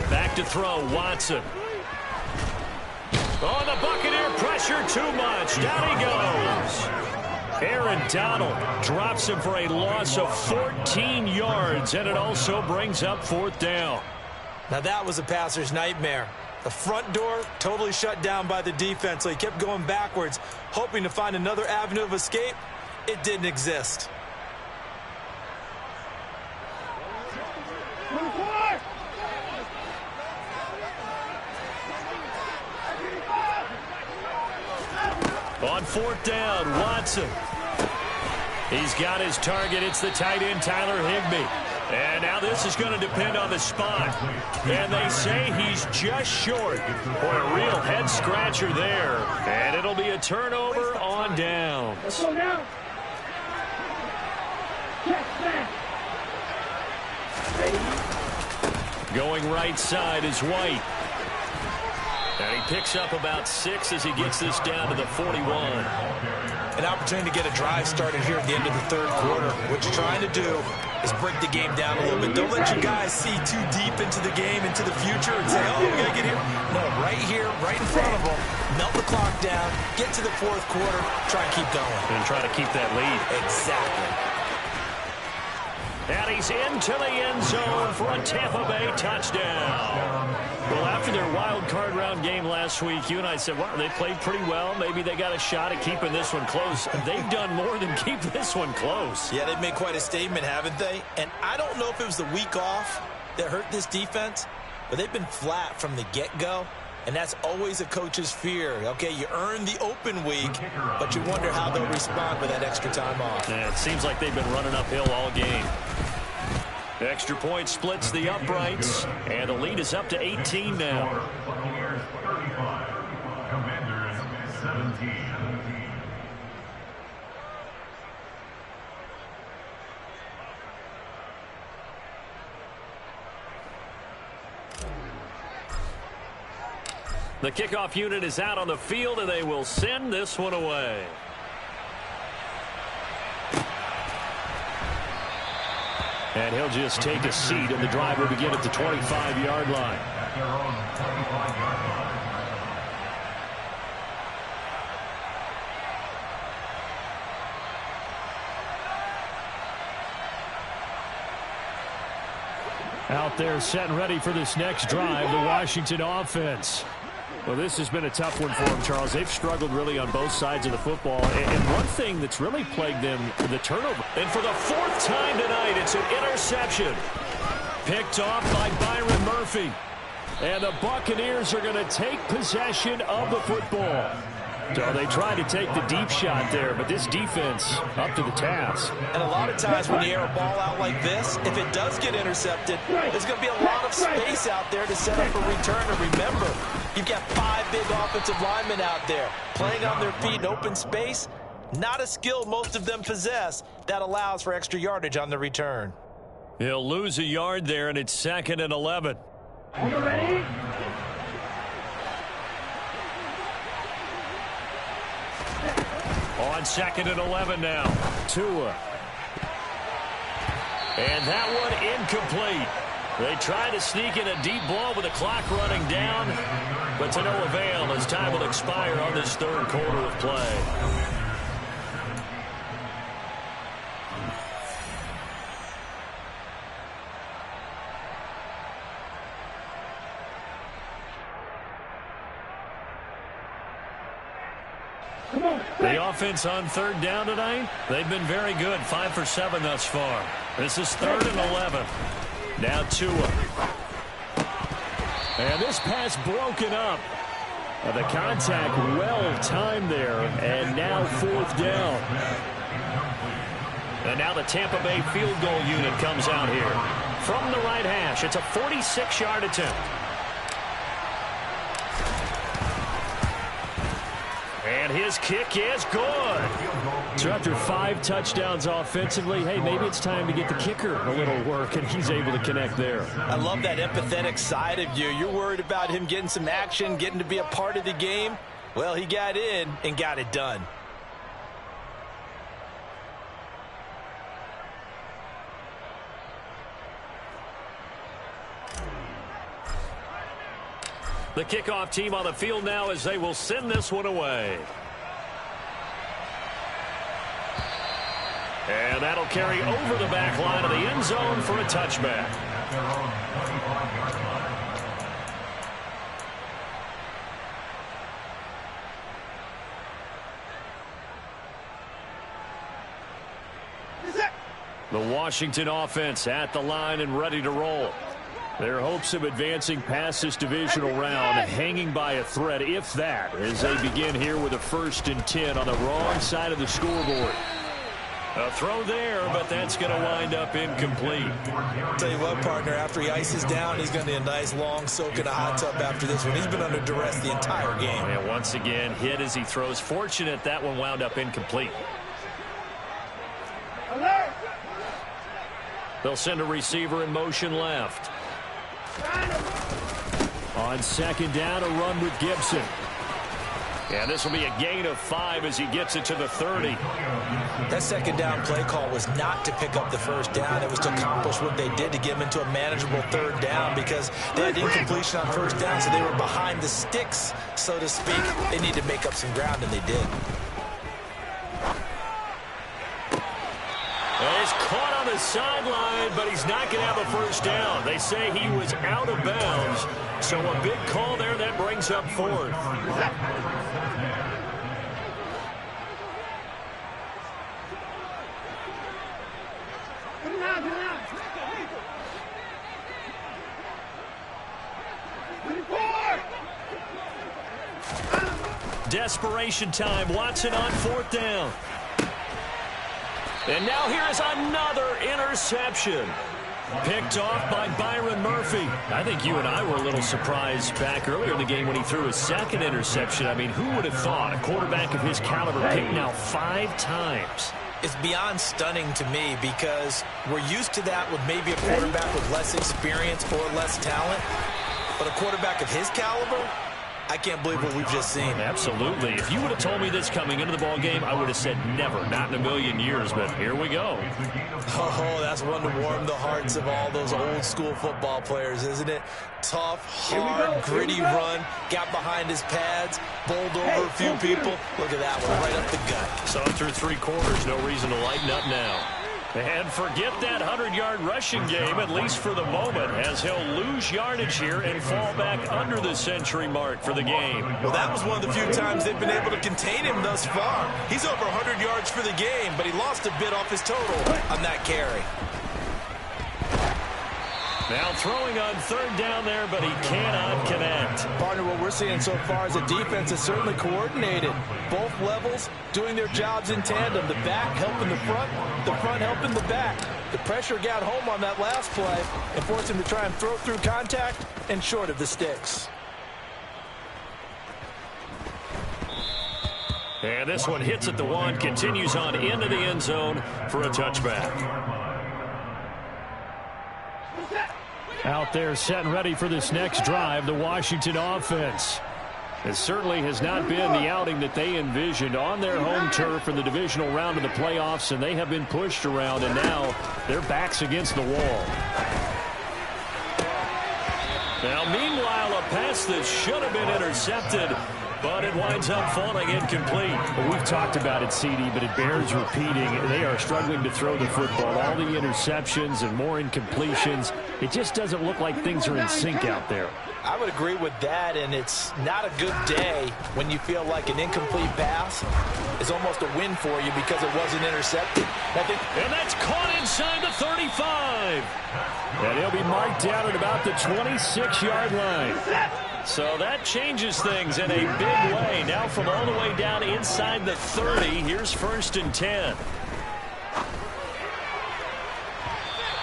[SPEAKER 1] Back to throw, Watson. On the Buccaneer, pressure too much. Down he goes. Aaron Donald drops him for a loss of 14 yards, and it also brings up 4th down.
[SPEAKER 4] Now that was a passer's nightmare. The front door totally shut down by the defense, so he kept going backwards, hoping to find another avenue of escape. It didn't exist. On 4th down, Watson. He's got his target. It's the tight end, Tyler Higbee. And now this is going to depend on the spot. And they say he's just short. For a real head-scratcher there. And it'll be a turnover on downs.
[SPEAKER 3] Let's go now. Check back. Ready?
[SPEAKER 1] Going right side is White. And he picks up about 6 as he gets this down to the 41.
[SPEAKER 4] An opportunity to get a drive started here at the end of the third quarter. What you're trying to do is break the game down a little bit. Don't let your guys see too deep into the game, into the future, and say, oh, we got to get here. No, right here, right in front of them, melt the clock down, get to the fourth quarter, try and keep going.
[SPEAKER 1] And try to keep that lead.
[SPEAKER 4] Exactly.
[SPEAKER 1] And he's into the end zone for a Tampa Bay touchdown. Well, after their wild card round game last week, you and I said, wow, they played pretty well. Maybe they got a shot at keeping this one close. They've done more than keep this one close.
[SPEAKER 4] Yeah, they've made quite a statement, haven't they? And I don't know if it was the week off that hurt this defense, but they've been flat from the get-go. And that's always a coach's fear. Okay, you earn the open week, but you wonder how they'll respond with that extra time off.
[SPEAKER 1] Yeah, it seems like they've been running uphill all game. Extra point splits the uprights, and the lead is up to 18 now.
[SPEAKER 5] Buccaneers 35, Commanders 17.
[SPEAKER 1] The kickoff unit is out on the field, and they will send this one away. And he'll just take a seat, and the drive will begin at the 25-yard line.
[SPEAKER 5] At their own 25-yard line.
[SPEAKER 1] Out there set and ready for this next drive, the Washington offense. Well, this has been a tough one for them, Charles. They've struggled really on both sides of the football. And one thing that's really plagued them, the turnover. And for the fourth time tonight, it's an interception. Picked off by Byron Murphy. And the Buccaneers are going to take possession of the football. So they tried to take the deep shot there, but this defense up to the task.
[SPEAKER 2] And a lot of times when you air a ball out like this, if it does get intercepted, there's going to be a lot of space out there to set up a return. And remember, you've got 5 big offensive linemen out there playing on their feet in open space. Not a skill most of them possess that allows for extra yardage on the return.
[SPEAKER 1] He'll lose a yard there, and it's 2nd and 11.
[SPEAKER 3] Are you ready?
[SPEAKER 1] On 2nd and 11 now. Tua. And that one incomplete. They try to sneak in a deep ball with the clock running down, but to no avail as time will expire on this 3rd quarter of play. The offense on 3rd down tonight, they've been very good. 5 for 7 thus far. This is 3rd and 11. Now Tua. And this pass broken up. The contact well timed there. And now 4th down. And now the Tampa Bay field goal unit comes out here. From the right hash, it's a 46-yard attempt. And his kick is good. So after 5 touchdowns offensively, hey, maybe it's time to get the kicker a little work, and he's able to connect there.
[SPEAKER 2] I love that empathetic side of you. You're worried about him getting some action, getting to be a part of the game. Well, he got in and got it done.
[SPEAKER 1] The kickoff team on the field now as they will send this one away. And that'll carry over the back line of the end zone for a touchback. The Washington offense at the line and ready to roll. Their hopes of advancing past this divisional round hanging by a thread, if that, as they begin here with a 1st and 10 on the wrong side of the scoreboard. A throw there, but that's going to wind up incomplete.
[SPEAKER 2] Tell you what, partner, after he ices down, he's going to need a nice long soak in a hot tub after this one. He's been under duress the entire game.
[SPEAKER 1] And once again, hit as he throws. Fortunate that one wound up incomplete.
[SPEAKER 3] Alert!
[SPEAKER 1] They'll send a receiver in motion left. On 2nd down, a run with Gibson. And this will be a gain of 5 as he gets it to the 30.
[SPEAKER 2] That 2nd down play call was not to pick up the 1st down. It was to accomplish what they did to get him into a manageable 3rd down because they had incompletion on 1st down, so they were behind the sticks, so to speak. They needed to make up some ground, and they did.
[SPEAKER 1] And he's caught on the sideline, but he's not going to have a 1st down. They say he was out of bounds, so a big call there that brings up 4th. Desperation time. Watson on 4th down. And now here's another interception. Picked off by Byron Murphy. I think you and I were a little surprised back earlier in the game when he threw his 2nd interception. I mean, who would have thought a quarterback of his caliber picked now 5 times?
[SPEAKER 2] It's beyond stunning to me because we're used to that with maybe a quarterback with less experience or less talent. But a quarterback of his caliber, I can't believe what we've just seen.
[SPEAKER 1] Absolutely. If you would have told me this coming into the ball game, I would have said never, not in a million years, but here we go.
[SPEAKER 2] Oh, that's one to warm the hearts of all those old school football players, isn't it? Tough, hard, gritty run, got behind his pads, bowled over a few people. Look at that one, right up the gut.
[SPEAKER 1] So through 3 quarters, no reason to lighten up now. And forget that 100-yard rushing game, at least for the moment, as he'll lose yardage here and fall back under the century mark for the game.
[SPEAKER 4] Well, that was one of the few times they've been able to contain him thus far. He's over 100 yards for the game, but he lost a bit off his total on that carry.
[SPEAKER 1] Now throwing on third down there, but he cannot connect.
[SPEAKER 2] Partner, what we're seeing so far is a defense is certainly coordinated. Both levels doing their jobs in tandem. The back helping the front helping the back. The pressure got home on that last play and forced him to try and throw through contact and short of the sticks.
[SPEAKER 1] And this one hits at the one, continues on into the end zone for a touchback. Out there set and ready for this next drive, the Washington offense. It certainly has not been the outing that they envisioned on their home turf in the divisional round of the playoffs, and they have been pushed around, and now their backs against the wall. Now, meanwhile, a pass that should have been intercepted, but it winds up falling incomplete.
[SPEAKER 3] Well, we've talked about it, CD, but it bears repeating. They are struggling to throw the football. All the interceptions and more incompletions. It just doesn't look like things are in sync out there.
[SPEAKER 2] I would agree with that, and it's not a good day when you feel like an incomplete pass is almost a win for you because it wasn't intercepted.
[SPEAKER 1] And that's caught inside the 35. And he'll be marked down at about the 26-yard line. So that changes things in a big way. Now from all the way down inside the 30, here's 1st and 10.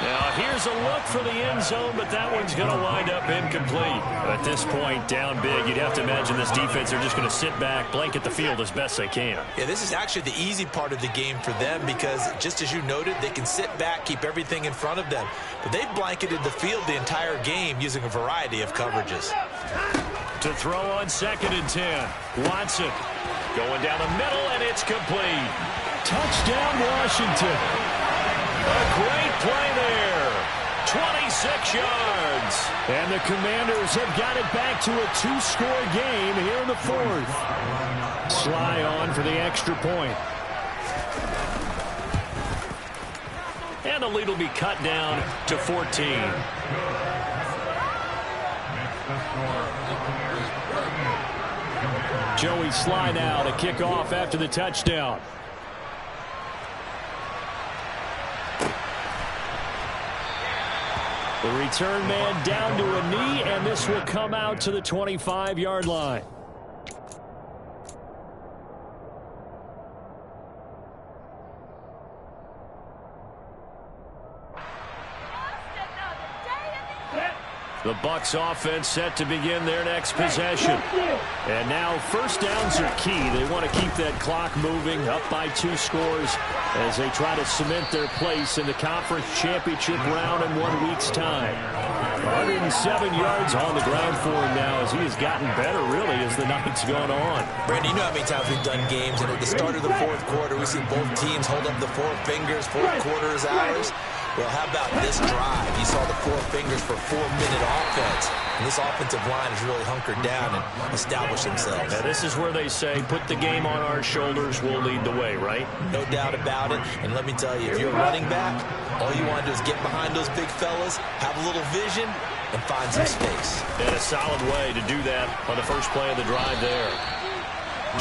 [SPEAKER 1] Now here's a look for the end zone, but that one's going to wind up incomplete. At this point, down big, you'd have to imagine this defense are just going to sit back, blanket the field as best they can.
[SPEAKER 4] Yeah, this is actually the easy part of the game for them because, just as you noted, they can sit back, keep everything in front of them. But they've blanketed the field the entire game using a variety of coverages.
[SPEAKER 1] To throw on 2nd and 10. Watson going down the middle, and it's complete.
[SPEAKER 3] Touchdown, Washington.
[SPEAKER 1] A great play there. 26 yards.
[SPEAKER 3] And the Commanders have got it back to a 2-score game here in the 4th. Sly on for the extra point.
[SPEAKER 1] And the lead will be cut down to 14.
[SPEAKER 3] Joey Sly now to kick off after the touchdown. The return man down to a knee, and this will come out to the 25-yard line.
[SPEAKER 1] The Bucs offense set to begin their next possession. And now 1st downs are key. They want to keep that clock moving, up by 2 scores as they try to cement their place in the conference championship round in 1 week's time. 107 yards on the ground for him now as he has gotten better, really, as the night's gone on.
[SPEAKER 4] Brandon, you know how many times we've done games, and at the start of the 4th quarter, we see both teams hold up the 4 fingers, 4th quarter is ours. Well, how about this drive? You saw the 4 fingers for 4-minute offense. And this offensive line has really hunkered down and established themselves.
[SPEAKER 1] Now, this is where they say, put the game on our shoulders, we'll lead the way, right?
[SPEAKER 4] No doubt about it. And let me tell you, if you're a running back, all you want to do is get behind those big fellas, have a little vision, and find some space.
[SPEAKER 1] And a solid way to do that on the first play of the drive there.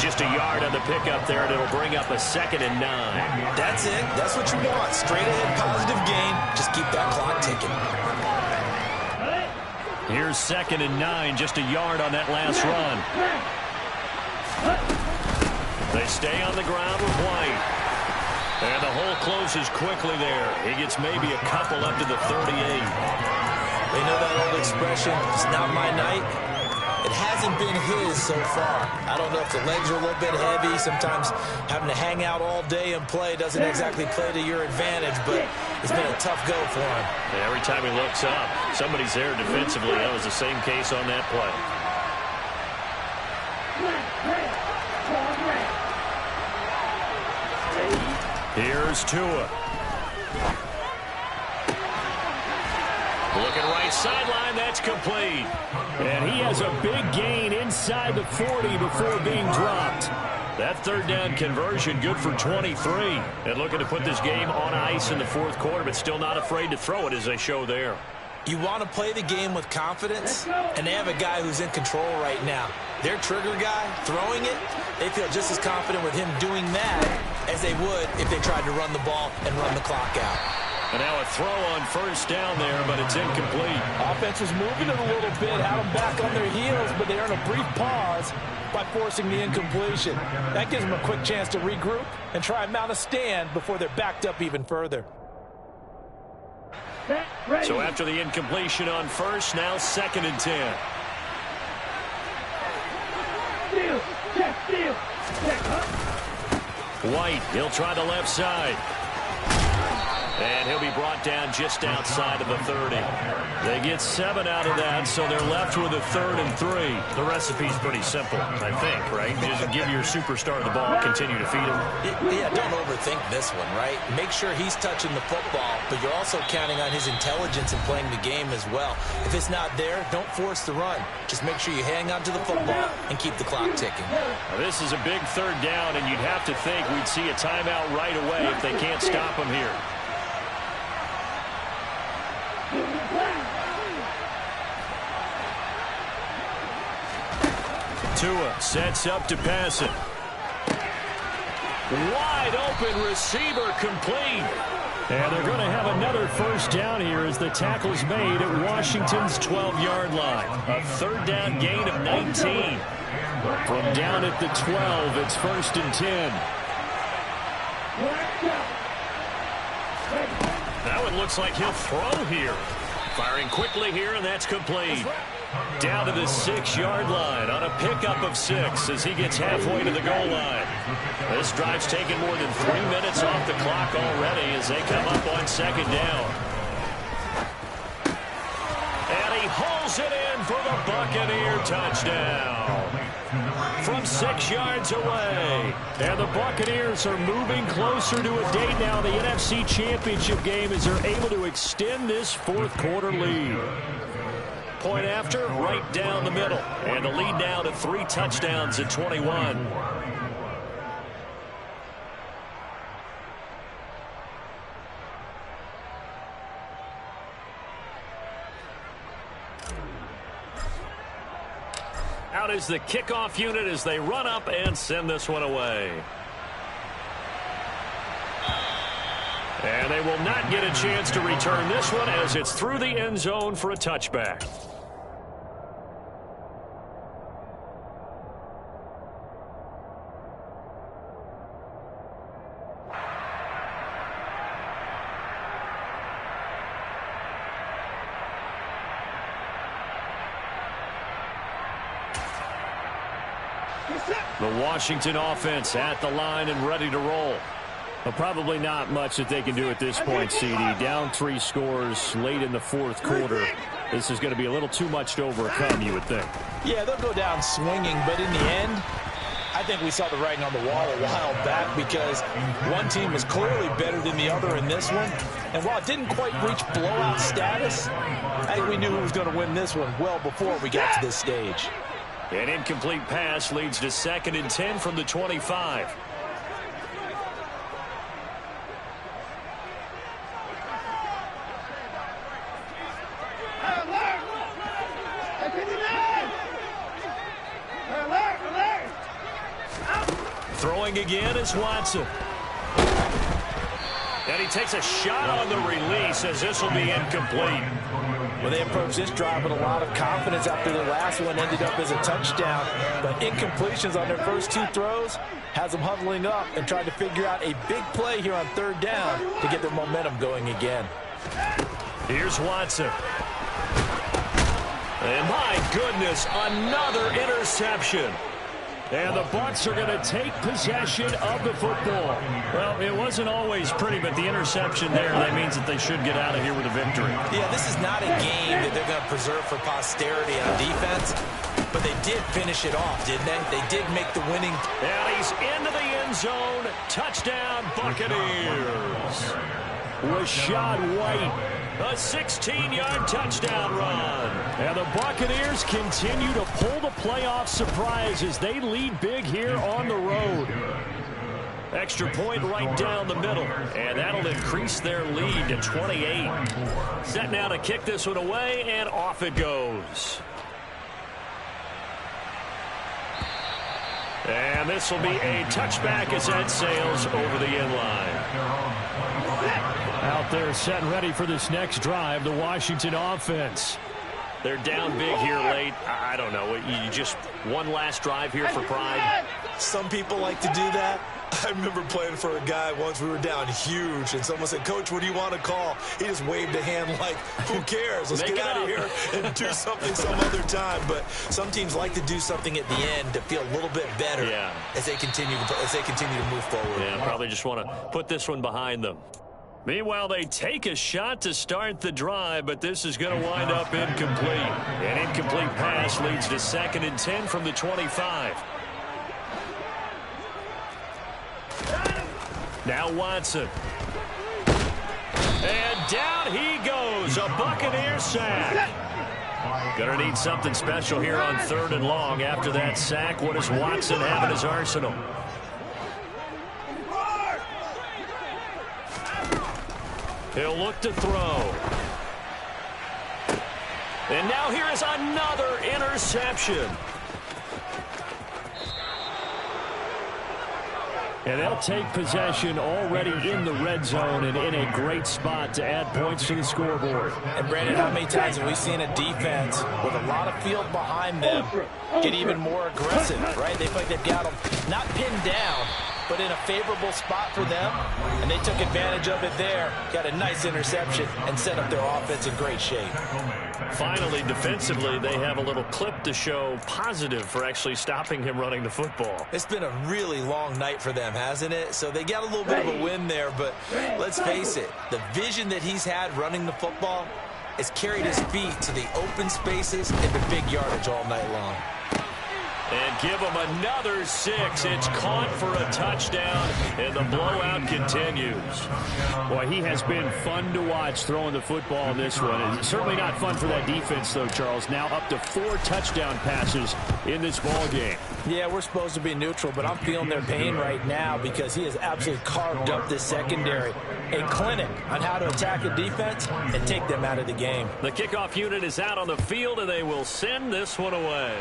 [SPEAKER 1] Just a yard on the pickup there, and it'll bring up a 2nd and 9.
[SPEAKER 4] That's it. That's what you want. Straight ahead, positive gain. Just keep that clock ticking.
[SPEAKER 1] Here's 2nd and 9, just a yard on that last run. They stay on the ground with White. And the hole closes quickly there. He gets maybe a couple up to the 38.
[SPEAKER 4] They know that old expression, it's not my night. It hasn't been his so far. I don't know if the legs are a little bit heavy. Sometimes having to hang out all day and play doesn't exactly play to your advantage, but it's been a tough go for him.
[SPEAKER 1] And every time he looks up, somebody's there defensively. That was the same case on that play. Here's Tua. Looking right sideline, that's complete.
[SPEAKER 3] And he has a big gain inside the 40 before being dropped. That third down conversion good for 23. And looking to put this game on ice in the fourth quarter, but still not afraid to throw it as they show there.
[SPEAKER 4] You want to play the game with confidence, and they have a guy who's in control right now. Their trigger guy throwing it, they feel just as confident with him doing that as they would if they tried to run the ball and run the clock out.
[SPEAKER 3] And now a throw on first down there, but it's incomplete.
[SPEAKER 2] Offense was moving it a little bit, had them back on their heels, but they earn a brief pause by forcing the incompletion. That gives them a quick chance to regroup and try and mount a stand before they're backed up even further.
[SPEAKER 3] So after the incompletion on first, now 2nd and 10. White, he'll try the left side. And he'll be brought down just outside of the 30. They get 7 out of that, so they're left with a 3rd and 3. The recipe's pretty simple, I think, right? Just give your superstar the ball, continue to feed him.
[SPEAKER 4] Yeah, don't overthink this one, right? Make sure he's touching the football, but you're also counting on his intelligence in playing the game as well. If it's not there, don't force the run. Just make sure you hang on to the football and keep the clock ticking.
[SPEAKER 3] Now, this is a big 3rd down, and you'd have to think we'd see a timeout right away if they can't stop him here. Tua sets up to pass it. Wide open receiver complete. And they're going to have another first down here as the tackle's made at Washington's 12-yard line. A 3rd down gain of 19. From down at the 12, it's 1st and 10. Now it looks like he'll throw here. Firing quickly here, and that's complete. Down to the 6-yard line on a pickup of 6 as he gets halfway to the goal line. This drive's taken more than 3 minutes off the clock already as they come up on 2nd down. And he hauls it in for the Buccaneer touchdown. From 6 yards away. And the Buccaneers are moving closer to a date now, the NFC Championship game, as they're able to extend this 4th quarter lead. Point after, right down the middle. And the lead now to 3 touchdowns at 21. Out is the kickoff unit as they run up and send this one away. And they will not get a chance to return this one as it's through the end zone for a touchback. The Washington offense at the line and ready to roll. Well, probably not much that they can do at this point, CD. Down 3 scores late in the 4th quarter. This is going to be a little too much to overcome, you would think.
[SPEAKER 2] Yeah, they'll go down swinging, but in the end, I think we saw the writing on the wall a while back because one team was clearly better than the other in this one. And while it didn't quite reach blowout status, I think we knew who was going to win this one well before we got to this stage.
[SPEAKER 3] An incomplete pass leads to 2nd and 10 from the 25. Throwing again is Watson. And he takes a shot on the release as this will be incomplete.
[SPEAKER 2] Well, they approached this drive with a lot of confidence after the last one ended up as a touchdown. But incompletions on their first 2 throws has them huddling up and trying to figure out a big play here on 3rd down to get their momentum going again.
[SPEAKER 3] Here's Watson. And my goodness, another interception. And the Bucs are going to take possession of the football. Well, it wasn't always pretty, but the interception there, that means that they should get out of here with a victory.
[SPEAKER 4] Yeah, this is not a game that they're going to preserve for posterity on defense, but they did finish it off, didn't they? They did make the winning.
[SPEAKER 3] And he's into the end zone. Touchdown, Buccaneers.
[SPEAKER 1] Rachaad White. A 16-yard touchdown run. And the Buccaneers continue to pull the playoff surprise as they lead big here on the road. Extra point right down the middle, and that'll increase their lead to 28. Set now to kick this one away, and off it goes. And this will be a touchback as that sails over the end line. Out there set and ready for this next drive, the Washington offense. They're down big here late. I don't know. You just one last drive here for pride.
[SPEAKER 2] Some people like to do that. I remember playing for a guy once. We were down huge, and someone said, "Coach, what do you want to call?" He just waved a hand like, who cares? Let's get out of here and do something some other time. But some teams like to do something at the end to feel a little bit better as they continue to move forward.
[SPEAKER 1] Yeah, probably just want to put this one behind them. Meanwhile, they take a shot to start the drive, but this is going to wind up incomplete. An incomplete pass leads to 2nd and 10 from the 25. Now Watson. And down he goes. A Buccaneer sack. Going to need something special here on 3rd and long. After that sack, what does Watson have in his arsenal? He'll look to throw. And now here is another interception. And they'll take possession already in the red zone and in a great spot to add points to the scoreboard.
[SPEAKER 2] And Brandon, how many times have we seen a defense with a lot of field behind them get even more aggressive, right? They feel like they've got them not pinned down, but in a favorable spot for them, and they took advantage of it there, got a nice interception, and set up their offense in great shape.
[SPEAKER 1] Finally, defensively, they have a little clip to show positive for actually stopping him running the football.
[SPEAKER 2] It's been a really long night for them, hasn't it? So they got a little bit of a win there, but let's face it, the vision that he's had running the football has carried his feet to the open spaces and the big yardage all night long.
[SPEAKER 1] And give him another 6. It's caught for a touchdown, and the blowout continues. Boy, he has been fun to watch throwing the football in this one. It's certainly not fun for that defense, though, Charles. Now up to 4 touchdown passes in this ball game.
[SPEAKER 2] Yeah, we're supposed to be neutral, but I'm feeling their pain right now because he has absolutely carved up this secondary. A clinic on how to attack a defense and take them out of the game.
[SPEAKER 1] The kickoff unit is out on the field, and they will send this one away.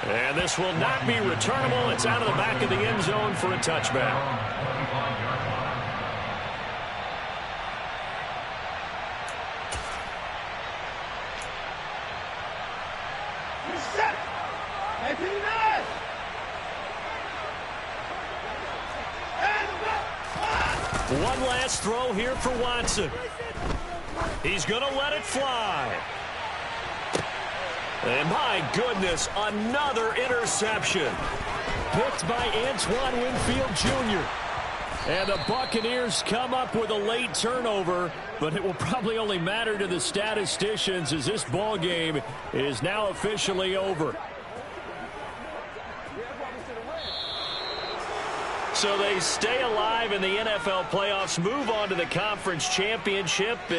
[SPEAKER 1] And this will not be returnable. It's out of the back of the end zone for a touchback. One last throw here for Watson. He's going to let it fly. And my goodness, another interception. Picked by Antoine Winfield Jr. And the Buccaneers come up with a late turnover, but it will probably only matter to the statisticians as this ball game is now officially over. So they stay alive in the NFL playoffs, move on to the conference championship, and